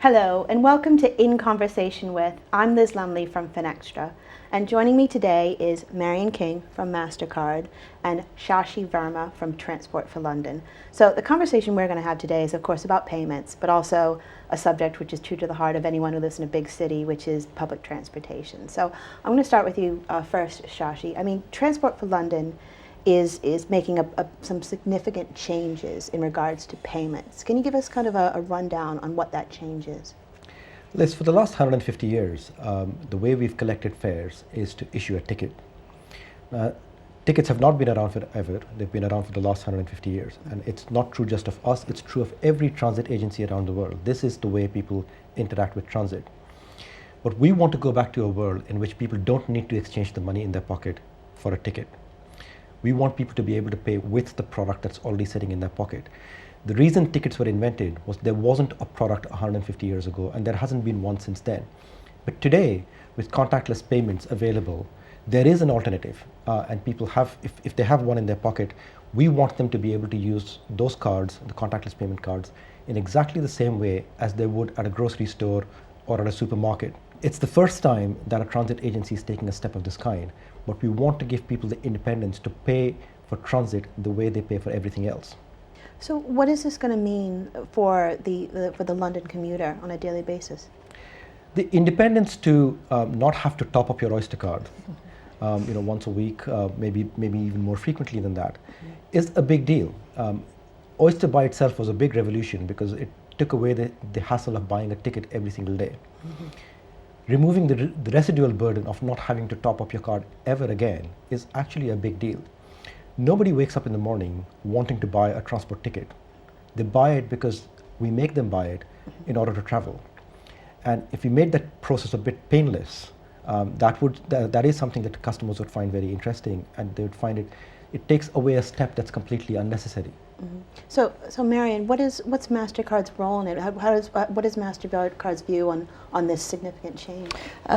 Hello, and welcome to In Conversation With. I'm Liz Lumley from Finextra, and joining me today is Marion King from MasterCard and Shashi Verma from Transport for London. So the conversation we're going to have today is, of course, about payments, but also a subject which is true to the heart of anyone who lives in a big city, which is public transportation. So I'm going to start with you first, Shashi. I mean, Transport for London is making some significant changes in regards to payments. Can you give us kind of a rundown on what that change is? Liz, for the last 150 years, the way we've collected fares is to issue a ticket. Tickets have not been around forever. They've been around for the last 150 years. And it's not true just of us, it's true of every transit agency around the world. This is the way people interact with transit. But we want to go back to a world in which people don't need to exchange the money in their pocket for a ticket. We want people to be able to pay with the product that's already sitting in their pocket. The reason tickets were invented was there wasn't a product 150 years ago, and there hasn't been one since then. But today, with contactless payments available, there is an alternative, and people have, if they have one in their pocket, we want them to be able to use those cards, the contactless payment cards, in exactly the same way as they would at a grocery store or at a supermarket. It's the first time that a transit agency is taking a step of this kind, but we want to give people the independence to pay for transit the way they pay for everything else. So what is this going to mean for the London commuter on a daily basis? The independence to not have to top up your Oyster card, once a week, maybe even more frequently than that, is a big deal. Oyster by itself was a big revolution because it took away the hassle of buying a ticket every single day. Removing the residual burden of not having to top up your card ever again is actually a big deal. Nobody wakes up in the morning wanting to buy a transport ticket. They buy it because we make them buy it in order to travel. And if we made that process a bit painless, that is something that customers would find very interesting, and they would find it takes away a step that's completely unnecessary. So Marion, what's MasterCard's role in it? What is MasterCard's view on this significant change?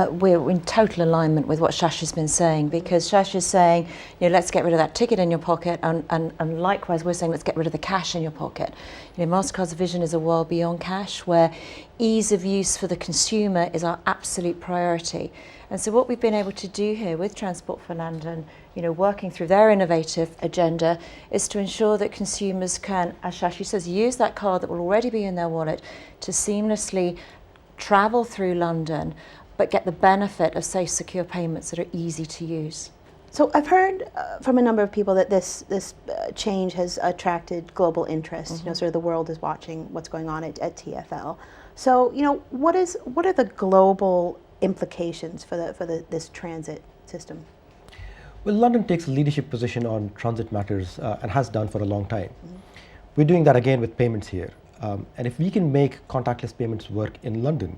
We're in total alignment with what Shashi's been saying, because Shashi's saying, let's get rid of that ticket in your pocket, and likewise we're saying let's get rid of the cash in your pocket. MasterCard's vision is a world beyond cash, where ease of use for the consumer is our absolute priority. And so what we've been able to do here with Transport for London, working through their innovative agenda, is to ensure that consumers can, as Shashi says, use that card that will already be in their wallet to seamlessly travel through London, but get the benefit of safe, secure payments that are easy to use. So I've heard from a number of people that this change has attracted global interest. Sort of the world is watching what's going on at TfL. So what are the global implications for this transit system? Well, London takes a leadership position on transit matters and has done for a long time. We're doing that again with payments here. And if we can make contactless payments work in London,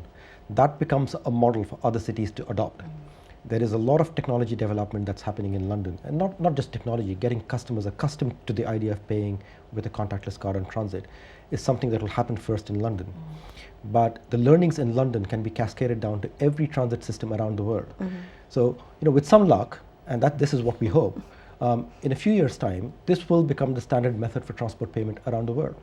that becomes a model for other cities to adopt. There is a lot of technology development that's happening in London, and not just technology, getting customers accustomed to the idea of paying with a contactless card on transit is something that will happen first in London. But the learnings in London can be cascaded down to every transit system around the world. So, with some luck, and this is what we hope, in a few years' time, this will become the standard method for transport payment around the world.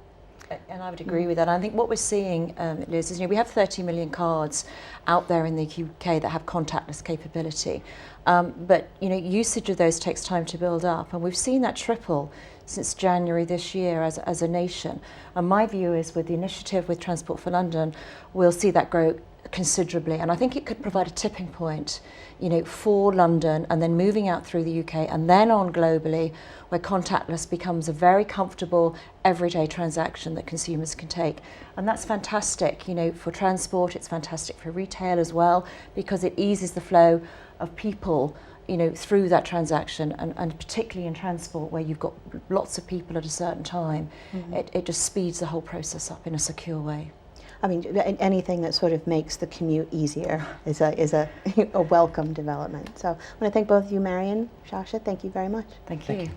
And I would agree with that. I think what we're seeing, Liz, is we have 30 million cards out there in the UK that have contactless capability. But usage of those takes time to build up, and we've seen that triple since January this year as a nation. And my view is, with the initiative with Transport for London, we'll see that grow considerably, and I think it could provide a tipping point, for London, and then moving out through the UK and then on globally, where contactless becomes a very comfortable everyday transaction that consumers can take. And that's fantastic, for transport. It's fantastic for retail as well, because it eases the flow of people through that transaction, and particularly in transport, where you've got lots of people at a certain time, it just speeds the whole process up in a secure way. I mean, anything that sort of makes the commute easier is a welcome development. So I want to thank both of you, Marion, Shasha. Thank you very much. Thank you.